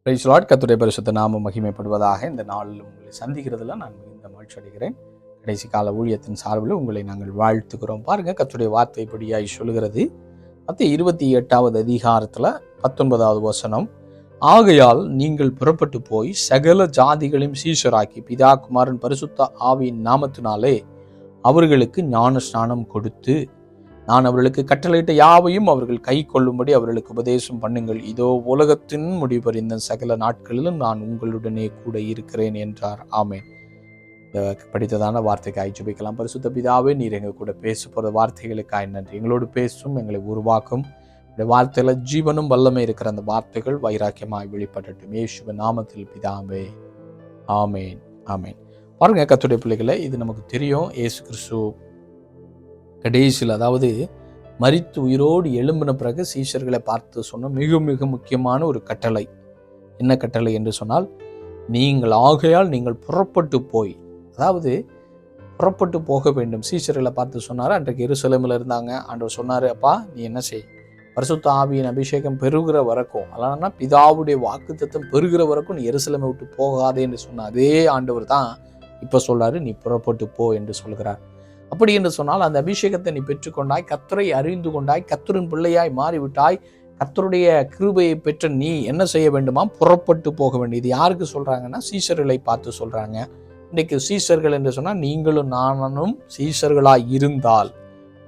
Price the Lord. கர்த்தருடைய பரிசுத்த நாமம் மகிமைப்படுவதாக. இந்த நாளில் உங்களை சந்திக்கிறதுல நான் மிகுந்த மகிழ்ச்சி அடைகிறேன். கடைசி கால ஊழியத்தின் சார்பில் உங்களை நாங்கள் வாழ்த்துக்கிறோம். பாருங்க, கர்த்தருடைய வார்த்தை இப்படியாய் சொல்கிறது. மத்தேயு 28வது அதிகாரத்தில் 19வது வசனம், ஆகையால் நீங்கள் புறப்பட்டு போய் சகல ஜாதிகளையும் சீஷராக்கி பிதா குமாரன் பரிசுத்த ஆவியின் நாமத்தினாலே அவர்களுக்கு ஞான ஸ்நானம் கொடுத்து நான் அவர்களுக்கு கட்டளையிட்ட யாவையும் அவர்கள் கை கொள்ளும்படி அவர்களுக்கு உபதேசம் பண்ணுங்கள். இதோ உலகத்தின் முடிவறிந்த சகல நாட்களிலும் நான் உங்களுடனே கூட இருக்கிறேன் என்றார். ஆமென். படித்ததான வார்த்தைக்காய் ஜெபிக்கலாம். பரிசுத்த பிதாவே, நீர் எங்க கூட பேச போகிற வார்த்தைகளுக்காய் நன்றி. எங்களோடு பேசும், எங்களை உருவாக்கும் வார்த்தையில ஜீவனும் வல்லமை இருக்கிற அந்த வார்த்தைகள் வைராக்கியமாய் வெளிப்படட்டும். இயேசுவின் நாமத்தில் பிதாவே, ஆமேன், ஆமேன். பாருங்க கர்த்தருடைய பிள்ளைகளை, இது நமக்கு தெரியும். இயேசு கிறிஸ்து கடைசியில், அதாவது மரித்து உயிரோடு எழும்பின பிறகு சீஷர்களை பார்த்து சொன்ன மிக மிக முக்கியமான ஒரு கட்டளை. என்ன கட்டளை என்று சொன்னால், நீங்கள் ஆகையால் நீங்கள் புறப்பட்டு போய், அதாவது புறப்பட்டு போக வேண்டும். சீஷர்களை பார்த்து சொன்னார். அன்றைக்கு எருசலேமில் இருந்தாங்க. ஆண்டவர் சொன்னார், அப்பா நீ என்ன செய், பரிசுத்த ஆவியின் அபிஷேகம் பெருகிற வரைக்கும், அல்லனா பிதாவுடைய வாக்குத்தத்தம் பெருகிற வரைக்கும் நீ எருசலேமை விட்டு போகாதே என்று சொன்ன அதே ஆண்டவர் தான் இப்போ சொல்றாரு, நீ புறப்பட்டு போ என்று சொல்கிறார். அப்படி என்று சொன்னால், அந்த அபிஷேகத்தை நீ பெற்றுக்கொண்டாய், கர்த்தரை அறிந்து கொண்டாய், கர்த்தரின் பிள்ளையாய் மாறிவிட்டாய், கர்த்தருடைய கிருபையை பெற்ற நீ என்ன செய்ய வேண்டுமா, புறப்பட்டு போக வேண்டும். இது யாருக்கு சொல்றாங்கன்னா, சீஷர்களை பார்த்து சொல்றாங்க. இன்றைக்கு சீஷர்கள் என்று சொன்னால் நீங்களும் நானும் சீஷர்களாய் இருந்தால்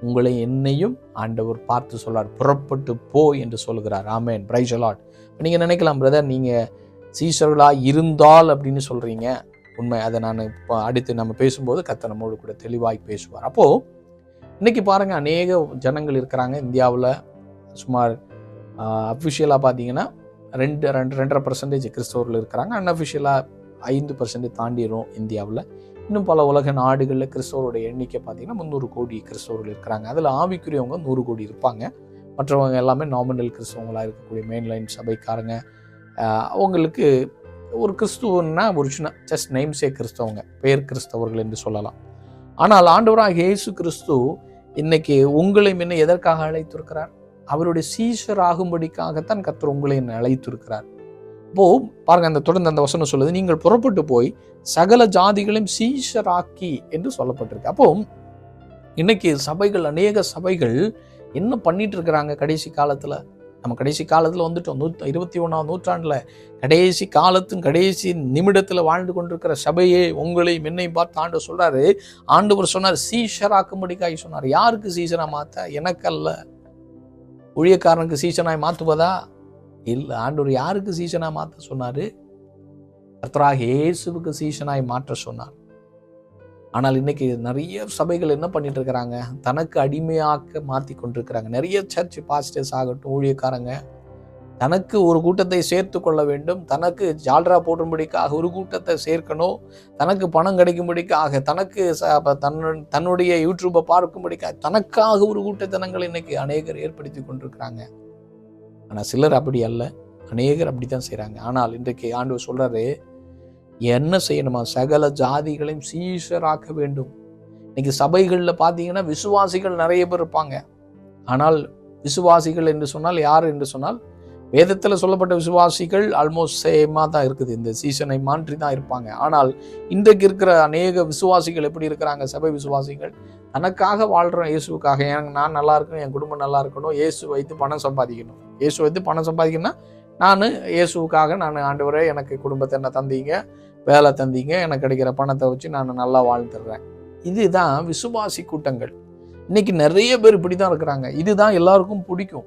உங்களை என்னையும் ஆண்டவர் பார்த்து சொல்றார், புறப்பட்டு போ என்று சொல்கிறார். ஆமென். Praise the Lord. நீங்க நினைக்கலாம், பிரதர் நீங்க சீஷர்களாய் இருந்தால் அப்படின்னு சொல்றீங்க. உண்மை. அதை நான் இப்போ அடுத்து நம்ம பேசும்போது கர்த்தர் நம்மோடு கூட தெளிவாய் பேசுவார். அப்போது இன்றைக்கி பாருங்கள், அநேக ஜனங்கள் இருக்கிறாங்க இந்தியாவில். சுமார் அஃபிஷியலாக பார்த்தீங்கன்னா 2.5% கிறிஸ்தவர்கள் இருக்கிறாங்க. அன்அஃபிஷியலாக 5% தாண்டிடும் இந்தியாவில். இன்னும் பல உலக நாடுகளில் கிறிஸ்தவருடைய எண்ணிக்கை பார்த்தீங்கன்னா 300 கோடி கிறிஸ்தவர்கள் இருக்கிறாங்க. அதில் ஆவிக்குரியவங்க 100 கோடி இருப்பாங்க. மற்றவங்க எல்லாமே நாமினல் கிறிஸ்தவங்களாக இருக்கக்கூடிய மெயின்லைன் சபைக்காரங்க. அவங்களுக்கு ஒரு கிறிஸ்துவன்னா ஒரு சின்ன ஜஸ்ட் நேம்ஸே கிறிஸ்தவங்க, பேர் கிறிஸ்தவர்கள் என்று சொல்லலாம். ஆனால் ஆண்டவராக இயேசு கிறிஸ்து இன்னைக்கு உங்களை முன்ன எதற்காக அழைத்திருக்கிறார்? அவருடைய சீஷர் ஆகும்படிக்காகத்தான் கர்த்தர் உங்களை அழைத்திருக்கிறார். அப்போ பாருங்க, அந்த தொடர்ந்து அந்த வசனம் சொல்லுது, நீங்கள் புறப்பட்டு போய் சகல ஜாதிகளையும் சீஷராக்கி என்று சொல்லப்பட்டிருக்கு. அப்போ இன்னைக்கு சபைகள், அநேக சபைகள் என்ன பண்ணிட்டு இருக்கிறாங்க கடைசி காலத்துல? நம்ம கடைசி காலத்தில் வந்துட்டோம். 21ஆம் நூற்றாண்டில் கடைசி காலத்தின் கடைசி நிமிடத்தில் வாழ்ந்து கொண்டிருக்கிற சபையே உங்களை என்னை பார்த்து ஆண்டவர் சொல்றாரு. ஆண்டவர் சொன்னார், சீஷராக்கும்படிக்காய் சொன்னார். யாருக்கு சீசனா மாத்த? எனக்கல்ல. ஊழியக்காரனுக்கு சீசனாய் மாற்றுவதா? இல்லை. ஆண்டவர் யாருக்கு சீசனா மாற்ற சொன்னாரு? கர்த்தராகிய இயேசுவுக்கு சீசனாய் மாற்ற சொன்னார். ஆனால் இன்னைக்கு நிறைய சபைகள் என்ன பண்ணிட்டு இருக்கிறாங்க, தனக்கு அடிமையாக்க மாற்றி கொண்டிருக்கிறாங்க. நிறைய சர்ச் பாஸ்டர்ஸ் ஆகட்டும், ஊழியக்காரங்க தனக்கு ஒரு கூட்டத்தை சேர்த்து கொள்ள வேண்டும், தனக்கு ஜால்ரா போடும்படிக்காக ஒரு கூட்டத்தை சேர்க்கணும், தனக்கு பணம் கிடைக்கும்படிக்காக, தனக்கு தன்னுடைய யூடியூப்பை பார்க்கும்படிக்காக, தனக்காக ஒரு கூட்டத்தனங்கள் இன்னைக்கு அநேகர் ஏற்படுத்தி கொண்டிருக்கிறாங்க. ஆனால் சிலர் அப்படி அல்ல, அநேகர் அப்படித்தான் செய்கிறாங்க. ஆனால் இன்றைக்கு ஆண்டவர் சொல்றாரு, என்ன செய்யணுமா, சகல ஜாதிகளையும் சீஷராக்க வேண்டும். இன்னைக்கு சபைகளில் பார்த்தீங்கன்னா விசுவாசிகள் நிறைய பேர் இருப்பாங்க. ஆனால் விசுவாசிகள் என்று சொன்னால் யார் என்று சொன்னால், வேதத்தில் சொல்லப்பட்ட விசுவாசிகள் ஆல்மோஸ்ட் சேமாக தான் இருக்குது. இந்த சீசனை மாற்றி தான் இருப்பாங்க. ஆனால் இன்றைக்கு இருக்கிற அநேக விசுவாசிகள் எப்படி இருக்கிறாங்க? சபை விசுவாசிகள் தனக்காக வாழ்கிறோம், இயேசுக்காக. எனக்கு நான் நல்லா இருக்கணும், என் குடும்பம் நல்லா இருக்கணும், இயேசு வைத்து பணம் சம்பாதிக்கணும். இயேசு வைத்து பணம் சம்பாதிக்கணும்னா நான் இயேசுக்காக, நான் ஆண்டவரே எனக்கு குடும்பத்தை என்ன தந்தீங்க, வேலை தந்தீங்க, எனக்கு கிடைக்கிற பணத்தை வச்சு நான் நல்லா வாழ்ந்துடுறேன். இதுதான் விசுவாசி கூட்டங்கள். இன்னைக்கு நிறைய பேர் இப்படி தான் இருக்கிறாங்க. இதுதான் எல்லாருக்கும் பிடிக்கும்.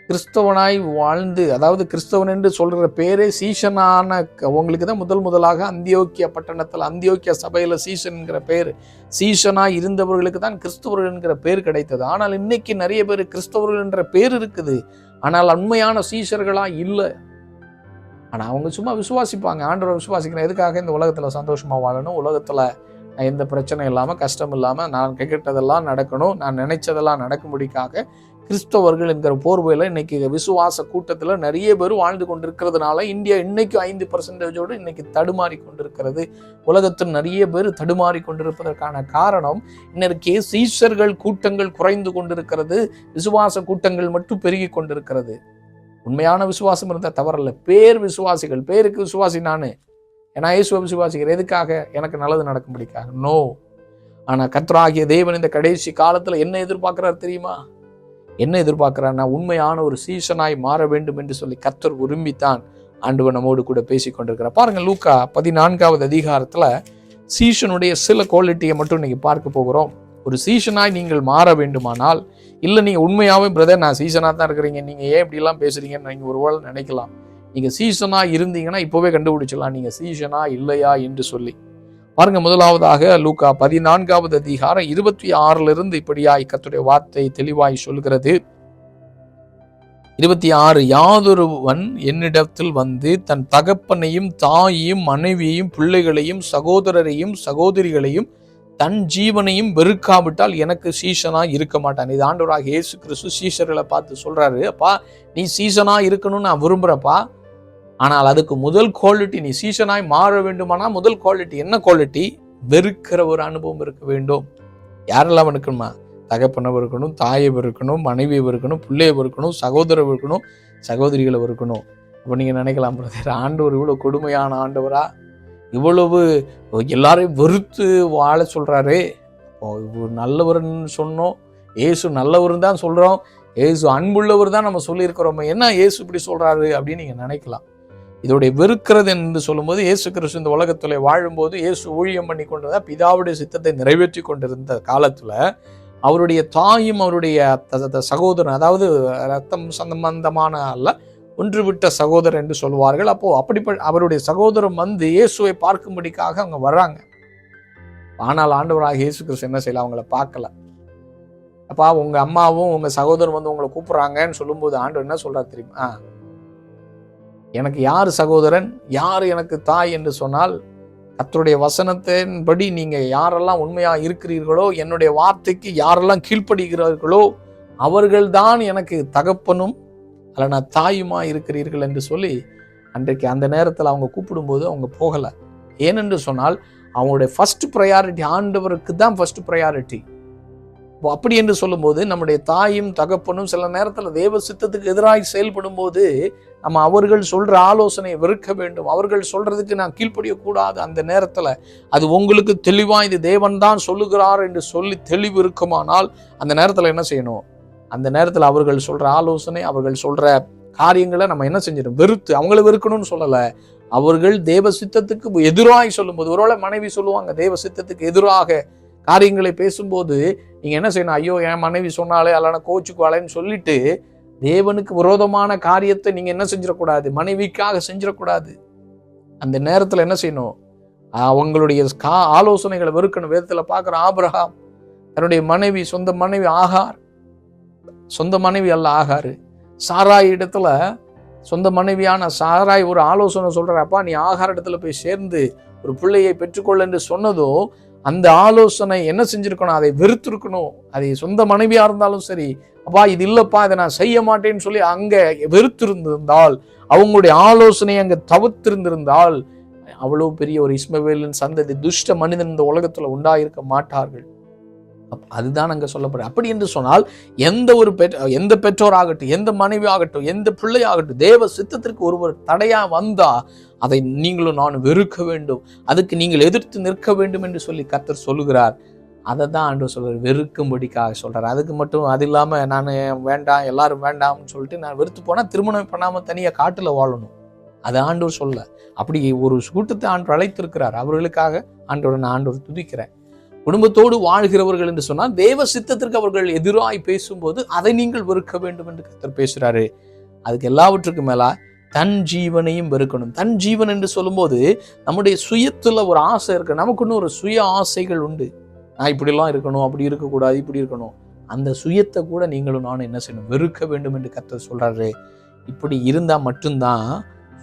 கிறிஸ்தவனாய் வாழ்ந்து, அதாவது கிறிஸ்தவன் என்று சொல்கிற பேரே சீசனான அவங்களுக்கு தான் முதலாக அந்தியோக்கியா பட்டணத்தில், அந்தியோக்கியா சபையில் சீசன்கிற பேர், சீசனாய் இருந்தவர்களுக்கு தான் கிறிஸ்தவர்கள் என்கிற பேர் கிடைத்தது. ஆனால் இன்னைக்கு நிறைய பேர் கிறிஸ்தவர்கள் என்ற பேர் இருக்குது, ஆனால் உண்மையான சீஷர்களாக இல்லை. ஆனால் அவங்க சும்மா விசுவாசிப்பாங்க. ஆண்டவரை விசுவாசிக்கிறேன். எதுக்காக? இந்த உலகத்தில் சந்தோஷமாக வாழணும், உலகத்தில் எந்த பிரச்சனை இல்லாமல், கஷ்டம் இல்லாமல், நான் கேட்டதெல்லாம் நடக்கணும், நான் நினைச்சதெல்லாம் நடக்கும்படிக்காக கிறிஸ்தவர்கள் என்கிற போர்வையில் இன்னைக்கு விசுவாச கூட்டத்தில் நிறைய பேர் வாழ்ந்து கொண்டிருக்கிறதுனால இந்தியா இன்னைக்கு 5% இன்னைக்கு தடுமாறி கொண்டிருக்கிறது. உலகத்தில் நிறைய பேர் தடுமாறி கொண்டிருப்பதற்கான காரணம், இன்னைக்கு சீஷர்கள் கூட்டங்கள் குறைந்து கொண்டிருக்கிறது, விசுவாச கூட்டங்கள் மட்டும் பெருகி கொண்டிருக்கிறது. உண்மையான விசுவாசம் இருந்தால் தவறல்ல. பேர் விசுவாசிகள், பேருக்கு விசுவாசி நான், ஏன்னா இயேசுவை விசுவாசிக்கிறேன். எதுக்காக? எனக்கு நல்லது நடக்கும்படிக்காக? நோ. ஆனால் கர்த்தராகிய தேவன் இந்த கடைசி காலத்தில் என்ன எதிர்பார்க்கிறார் தெரியுமா? என்ன எதிர்பார்க்கிறார்னா, உண்மையான ஒரு சீசனாய் மாற வேண்டும் என்று சொல்லி கர்த்தர் விரும்பித்தான் ஆண்டவர் நம்மோடு கூட பேசி கொண்டிருக்கிறார். பாருங்க, லூக்கா 14வது அதிகாரத்தில் சீசனுடைய சில குவாலிட்டியை மட்டும் இன்னைக்கு பார்க்க போகிறோம். ஒரு சீசனாய் நீங்கள் மாற வேண்டுமானால், இல்லை நீங்கள் உண்மையாகவே பிரதர் நான் சீசனாக தான் இருக்கிறீங்க, நீங்கள் ஏன் இப்படிலாம் பேசுறீங்கன்னு நீங்கள் ஒரு வேளை நினைக்கலாம். நீங்கள் சீசனாக இருந்தீங்கன்னா இப்போவே கண்டுபிடிச்சலாம் நீங்கள் சீசனா இல்லையா என்று சொல்லி. பாருங்க, முதலாவதாக லூக்கா 14வது அதிகாரம் 26 இப்படியாய் கர்த்தருடைய வார்த்தை தெளிவாய் சொல்கிறது. 26, யாதொருவன் என்னிடத்தில் வந்து தன் தகப்பனையும் தாயையும் மனைவியையும் பிள்ளைகளையும் சகோதரரையும் சகோதரிகளையும் தன் ஜீவனையும் வெறுக்காவிட்டால் எனக்கு சீசனா இருக்க மாட்டான். இது ஆண்டவராக இயேசு கிறிஸ்து சீஷர்களை பார்த்து சொல்றாரு, அப்பா நீ சீசனா இருக்கணும்னு நான் விரும்புறப்பா, ஆனால் அதுக்கு முதல் குவாலிட்டி, நீ சீசனாய் மாற வேண்டுமானா முதல் குவாலிட்டி என்ன குவாலிட்டி? வெறுக்கிற ஒரு அனுபவம் இருக்க வேண்டும். யாரெல்லாம் இருக்கணுமா? தகப்பனை இருக்கணும், தாயை இருக்கணும், மனைவியை இருக்கணும், பிள்ளையை இருக்கணும், சகோதரர் இருக்கணும், சகோதரிகளை இருக்கணும். அப்போ நீங்கள் நினைக்கலாம், பிரதர் ஆண்டவர் இவ்வளோ கொடுமையான ஆண்டவரா, இவ்வளவு எல்லாரையும் வெறுத்து வாழ சொல்கிறாரு. நல்லவர்னு சொன்னோம், ஏசு நல்லவர் தான் சொல்கிறோம், ஏசு அன்புள்ளவர் தான் நம்ம சொல்லியிருக்கிறோம், என்ன ஏசு இப்படி சொல்கிறாரு அப்படின்னு நீங்கள் நினைக்கலாம். இதோடைய வெறுக்கிறது என்று சொல்லும்போது, இயேசு கிறிஸ்து இந்த உலகத்தில் வாழும்போது இயேசு ஊழியம் பண்ணி கொண்டிருந்தா பிதாவுடைய சித்தத்தை நிறைவேற்றி கொண்டிருந்த காலத்தில் அவருடைய தாயும் அவருடைய சகோதரன், அதாவது ரத்தம் சம்பந்தமான அல்ல, ஒன்று விட்ட சகோதரர் என்று சொல்வார்கள். அப்போது அப்படிப்பட்ட அவருடைய சகோதரன் வந்து இயேசுவை பார்க்கும்படிக்காக அவங்க வர்றாங்க. ஆனால் ஆண்டவராக இயேசு கிறிஸ்து என்ன செய்யல, அவங்கள பார்க்கல. அப்பா உங்கள் அம்மாவும் உங்கள் சகோதரன் வந்து உங்களை கூப்பிட்றாங்கன்னு சொல்லும்போது ஆண்டவர் என்ன சொல்கிறார் தெரியுமா? எனக்கு யார் சகோதரன், யார் எனக்கு தாய் என்று சொன்னால், கர்த்தருடைய வசனத்தின்படி நீங்கள் யாரெல்லாம் உண்மையாக இருக்கிறீர்களோ, என்னுடைய வார்த்தைக்கு யாரெல்லாம் கீழ்ப்படுகிறார்களோ அவர்கள்தான் எனக்கு தகப்பனும் அல்ல தாயுமா இருக்கிறீர்கள் என்று சொல்லி அன்றைக்கு அந்த நேரத்தில் அவங்க கூப்பிடும்போது அவங்க போகலை. ஏனென்று சொன்னால் அவங்களுடைய ஃபர்ஸ்ட் ப்ரையாரிட்டி ஆண்டவருக்கு தான் ஃபர்ஸ்ட் ப்ரையாரிட்டி. அப்படி என்று சொல்லும்போது நம்முடைய தாயும் தகப்பனும் சில நேரத்தில் தேவ சித்தத்துக்கு எதிராக செயல்படும் போது நம்ம அவர்கள் சொல்ற ஆலோசனையை வெறுக்க வேண்டும், அவர்கள் சொல்றதுக்கு நான் கீழ்ப்படியக்கூடாது. அந்த நேரத்தில் அது உங்களுக்கு தெளிவாக இது தேவன் தான் சொல்லுகிறார் என்று சொல்லி தெளிவு இருக்குமானால் அந்த நேரத்தில் என்ன செய்யணும்? அந்த நேரத்தில் அவர்கள் சொல்ற ஆலோசனை, அவர்கள் சொல்ற காரியங்களை நம்ம என்ன செஞ்சிடும்? வெறுத்து, அவங்கள வெறுக்கணும்னு சொல்லலை, அவர்கள் தேவ சித்தத்துக்கு எதிராக சொல்லும்போது, ஒருவேளை மனைவி சொல்லுவாங்க தேவ சித்தத்துக்கு எதிராக காரியங்களை பேசும்போது நீங்க என்ன செய்யணும்? ஐயோ என் மனைவி சொன்னாலே அல்லனா கோச்சுக்குவாளேன்னு சொல்லிட்டு தேவனுக்கு விரோதமான காரியத்தை நீங்க என்ன செஞ்சிடக்கூடாது, மனைவிக்காக செஞ்சிடக்கூடாது. அந்த நேரத்தில் என்ன செய்யணும்? அவங்களுடைய ஆலோசனைகளை வெறுக்கணும். வேதத்தில் பார்க்குற ஆபிரகாம் தன்னுடைய மனைவி, சொந்த மனைவி ஆகார், சொந்த மனைவி அல்ல ஆகாரு, சாராய் இடத்துல சொந்த மனைவியான சாராய் ஒரு ஆலோசனை சொல்றப்பா நீ ஆகார இடத்துல போய் சேர்ந்து ஒரு பிள்ளையை பெற்றுக்கொள்ள என்று சொன்னதும் அந்த ஆலோசனை என்ன செஞ்சிருக்கணும்? அதை வெறுத்திருக்கணும். அதை சொந்த மனைவியா இருந்தாலும் சரி, அப்பா இது இல்லப்பா இதை நான் செய்ய மாட்டேன்னு சொல்லி அங்க வெறுத்திருந்திருந்தால், அவங்களுடைய ஆலோசனை அங்க தவிர்த்திருந்திருந்தால் அவ்வளவு பெரிய ஒரு இஸ்மவேலின் சந்ததி துஷ்ட மனிதன் இந்த உலகத்துல உண்டாயிருக்க மாட்டார்கள். அதுதான் அங்க சொல்லப்படுது. அப்படி என்று சொன்னால் எந்த பெற்றோர் ஆகட்டும், எந்த மனைவி ஆகட்டும், எந்த பிள்ளை ஆகட்டும், தேவ சித்தத்திற்கு ஒருவர் தடையா வந்தா அதை நீங்களும் நானும் வெறுக்க வேண்டும், அதுக்கு நீங்கள் எதிர்த்து நிற்க வேண்டும் என்று சொல்லி கர்த்தர் சொல்லுகிறார். அதை தான் ஆண்டவர் சொல்றார், வெறுக்கும்படிக்காக சொல்றார். அதுக்கு மட்டும் அது இல்லாம நான் வேண்டாம் எல்லாரும் வேண்டாம்னு சொல்லிட்டு நான் வெறுத்து போனா திருமணம் பண்ணாம தனியா காட்டுல வாழணும், அது ஆண்டவர் சொல்ல. அப்படி ஒரு கூட்டத்தை ஆண்டவர் அழைத்திருக்கிறார். அவர்களுக்காக ஆண்டவர் துதிக்கிறேன். குடும்பத்தோடு வாழ்கிறவர்கள் என்று சொன்னால் தேவ சித்தத்திற்கு அவர்கள் எதிராய் பேசும்போது அதை நீங்கள் வெறுக்க வேண்டும் என்று கர்த்தர் பேசுறாரு. அதுக்கு எல்லாவற்றுக்கும் மேலா தன் ஜீவனையும் வெறுக்கணும். தன் ஜீவன் என்று சொல்லும்போது நம்முடைய சுயத்துல ஒரு ஆசை இருக்கு, நமக்குன்னு ஒரு சுய ஆசைகள் உண்டு. நான் இப்படிலாம் இருக்கணும், அப்படி இருக்கக்கூடாது, இப்படி இருக்கணும். அந்த சுயத்தை கூட நீங்களும் நானும் என்ன செய்யணும்? வெறுக்க வேண்டும் என்று கர்த்தர் சொல்றாரு. இப்படி இருந்தா மட்டும்தான்,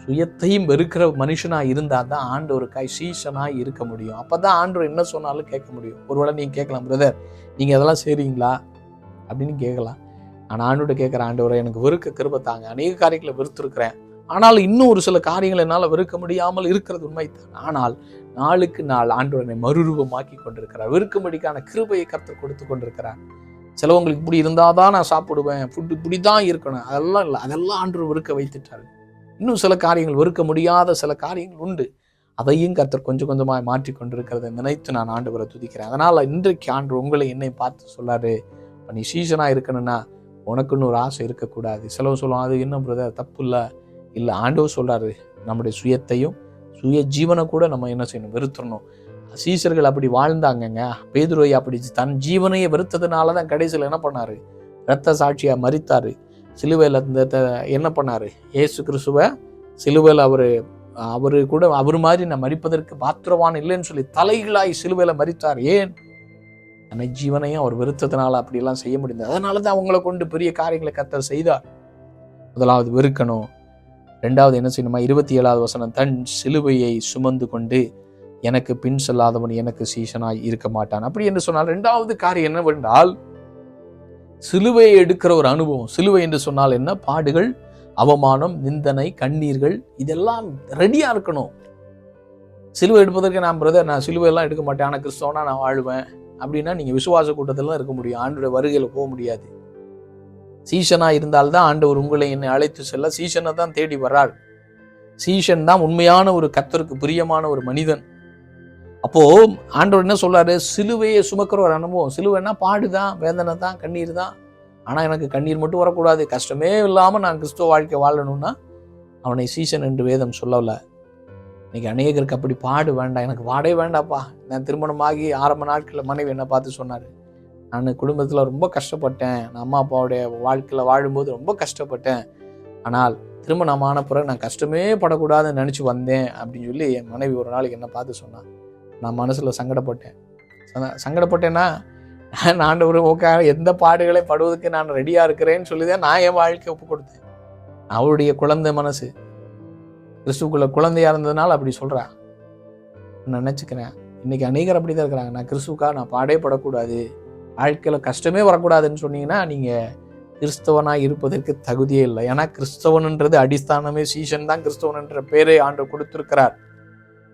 சுயத்தையும் வெறுக்கிற மனுஷனா இருந்தா தான் ஆண்டவருக்காய் சீசனாய் இருக்க முடியும். அப்பதான் ஆண்டவர் என்ன சொன்னாலும் கேட்க முடியும். ஒருவேளை நீங்க கேட்கலாம், பிரதர் நீங்க அதெல்லாம் செய்றீங்களா அப்படின்னு கேட்கலாம். ஆனா ஆண்டவர்கிட்ட கேட்கிற, ஆண்டவரை எனக்கு வெறுக்க கிருபை தாங்க, அநேக காரியங்களை வெறுத்திருக்கிறேன், ஆனால் இன்னும் ஒரு சில காரியங்களை என்னால் வெறுக்க முடியாமல் இருக்கிறது உண்மைதான். ஆனால் நாளுக்கு நாள் ஆண்டவர் என்னை மறுரூபமாக்கி கொண்டிருக்கிறார். வெறுக்கும்படிக்கான கிருபையை கர்த்தர் கொடுத்து கொண்டிருக்கிறார். சிலவங்களுக்கு இப்படி இருந்தால் தான் நான் சாப்பிடுவேன், ஃபுட்டு இப்படி தான் இருக்கணும், அதெல்லாம் இல்லை. அதெல்லாம் ஆண்டவர் வெறுக்க வைத்துட்டாரு. இன்னும் சில காரியங்கள் வெறுக்க முடியாத சில காரியங்கள் உண்டு. அதையும் கர்த்தர் கொஞ்சம் கொஞ்சமாக மாற்றி கொண்டிருக்கிறதை நினைத்து நான் ஆண்டவரை துதிக்கிறேன். அதனால் இன்றைக்கு ஆண்டவர் உங்களை என்னை பார்த்து சொல்லாரு, நீ சீசனாக இருக்கணும்னா உனக்குன்னு ஒரு ஆசை இருக்கக்கூடாது. சிலவு சொல்லுவோம், அது என்ன பிரதர் தப்பு இல்லை. ஆண்டவர் சொல்கிறாரு, நம்முடைய சுயத்தையும் சுய ஜீவனை கூட நம்ம என்ன செய்யணும், வெறுத்துடணும். சீசர்கள் அப்படி வாழ்ந்தாங்கங்க. பேதுரு அப்படி தன் ஜீவனையை வெறுத்ததுனால தான் கடைசியில் என்ன பண்ணாரு, இரத்த சாட்சியா மரித்தாரு. சிலுவையில் என்ன பண்ணாரு, இயேசு கிறிஸ்துவை சிலுவையில் அவரு கூட அவர் மாதிரி நான் மரிப்பதற்கு பாத்திரவான் இல்லைன்னு சொல்லி தலைகளாய் சிலுவையில் மரித்தார். ஏன்? தன்னை ஜீவனையும் அவர் வெறுத்ததுனால அப்படியெல்லாம் செய்ய முடிந்தது. அதனால தான் அவங்களை கொண்டு பெரிய காரியங்களை கர்த்தர் செய்தார். முதலாவது வெறுக்கணும். ரெண்டாவது என்ன செய்யணுமா, 27வது வசனம், தன் சிலுவையை சுமந்து கொண்டு எனக்கு பின் செல்லாதவன் எனக்கு சீசனாய் இருக்க மாட்டான். அப்படி என்று சொன்னால் ரெண்டாவது காரியம் என்னவென்றால், சிலுவையை எடுக்கிற ஒரு அனுபவம். சிலுவை என்று சொன்னால் என்ன, பாடுகள், அவமானம், நிந்தனை, கண்ணீர்கள், இதெல்லாம் ரெடியா இருக்கணும். சிலுவை எடுப்பதற்கு நான் சிலுவையெல்லாம் எடுக்க மாட்டேன், ஆனால் கிறிஸ்தவனா நான் வாழ்வேன் அப்படின்னா நீங்க விசுவாச கூட்டத்தில் இருக்க முடியும், ஆண்டவருடைய வருகையில் போக முடியாது. சீசனா இருந்தால்தான் ஆண்டவர் உங்களை என்னை அழைத்து செல்ல சீசனை தான் தேடி வர்றார். சீசன் தான் உண்மையான ஒரு கர்த்தருக்கு பிரியமான ஒரு மனிதன். அப்போ ஆண்டவர் என்ன சொல்றாரு, சிலுவையை சுமக்கிற ஒரு அனுபவம். சிலுவைன்னா பாடுதான், வேதனை தான், கண்ணீர் தான். ஆனா எனக்கு கண்ணீர் மட்டும் வரக்கூடாது, கஷ்டமே இல்லாம நான் கிறிஸ்துவ வாழ்க்கை வாழணும்னா அவனை சீசன் என்று வேதம் சொல்லல. இன்னைக்கு அநேகருக்கு அப்படி பாடு வேண்டாம், எனக்கு பாடே வேண்டாப்பா. நான் திருமணமாகி ஆரம்ப நாட்களில் மனைவி என்ன பார்த்து சொன்னாரு, நான் குடும்பத்தில் ரொம்ப கஷ்டப்பட்டேன், நான் அம்மா அப்பாவுடைய வாழ்க்கையில் வாழும்போது ரொம்ப கஷ்டப்பட்டேன், ஆனால் திருமணமான பிறகு நான் கஷ்டமே படக்கூடாதுன்னு நினச்சி வந்தேன் அப்படின்னு சொல்லி என் மனைவி ஒரு நாளைக்கு என்ன பார்த்து சொன்னான். நான் மனசில் சங்கடப்பட்டேன்னா நான் ஆண்டவர் ஓகே எந்த பாடுகளை படுவதற்கு நான் ரெடியாக இருக்கிறேன்னு சொல்லி தான் நான் என் வாழ்க்கையை ஒப்பு கொடுத்தேன். அவருடைய குழந்தை மனசு கிறிஸ்துக்குள்ள குழந்தையாக இருந்ததுனால அப்படி சொல்கிறா. நான் நினச்சிக்கிறேன் இன்னைக்கு அநேகர் அப்படி தான் இருக்கிறாங்க. நான் கிறிஸ்துக்காக நான் பாடே படக்கூடாது, வாழ்க்கையில் கஷ்டமே வரக்கூடாதுன்னு சொன்னீங்கன்னா நீங்கள் கிறிஸ்தவனாக இருப்பதற்கு தகுதியே இல்லை. ஏன்னா கிறிஸ்தவன்ன்றது அடிஸ்தானமே சீசன் தான். கிறிஸ்தவன் என்ற பேரை ஆண்டவர் கொடுத்திருக்கிறார்.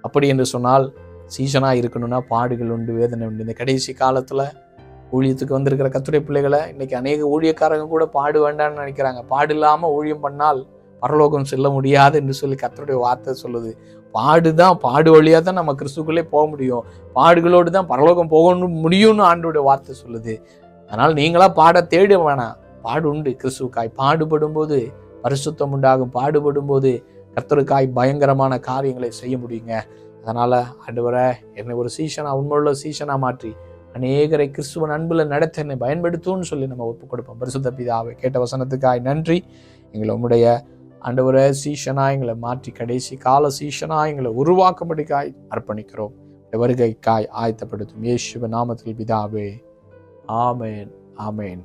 அப்படி என்று சொன்னால் சீசனாக இருக்கணும்னா பாடுகள் உண்டு, வேதனை உண்டு. இந்த கடைசி காலத்தில் ஊழியத்துக்கு வந்திருக்கிற கர்த்தருடைய பிள்ளைகளை இன்னைக்கு அநேக ஊழியக்காரங்க கூட பாடு வேண்டாம்னு நினைக்கிறாங்க. பாடு இல்லாமல் ஊழியம் பண்ணால் பரலோகம் செல்ல முடியாது என்று சொல்லி கர்த்தருடைய வார்த்தை சொல்லுது. பாடு வழியாக தான் நம்ம கிறிஸ்துக்குள்ளே போக முடியும், பாடுகளோடு தான் பரலோகம் போகணும் முடியும்னு ஆண்டவருடைய வார்த்தை சொல்லுது. அதனால் நீங்களா பாட தேட வேணாம், பாடு உண்டு. கிறிஸ்துவுக்காய் பாடுபடும் போது பரிசுத்தம் உண்டாகும். பாடுபடும் போது கர்த்தருக்காய் பயங்கரமான காரியங்களை செய்ய முடியுங்க. அதனால ஆண்டவரே என்னை ஒரு சீசனா, உண்மையுள்ள சீசனா மாற்றி அநேகரை கிறிஸ்துவன் அன்புல நடத்த என்னை பயன்படுத்தும்னு சொல்லி நம்ம ஒப்பு கொடுப்போம். பரிசுத்த பிதாவே, கேட்ட வசனத்துக்காய் நன்றி. எங்களை உம்முடைய ஆண்டவரே சீசனா எங்களை மாற்றி கடைசி கால சீசனா எங்களை உருவாக்கும்படிக்காய் அர்ப்பணிக்கிறோம். வருகைக்காய் ஆயத்தப்படுத்தும் இயேசுவின் நாமத்தில் பிதாவே, ஆமேன், ஆமேன்.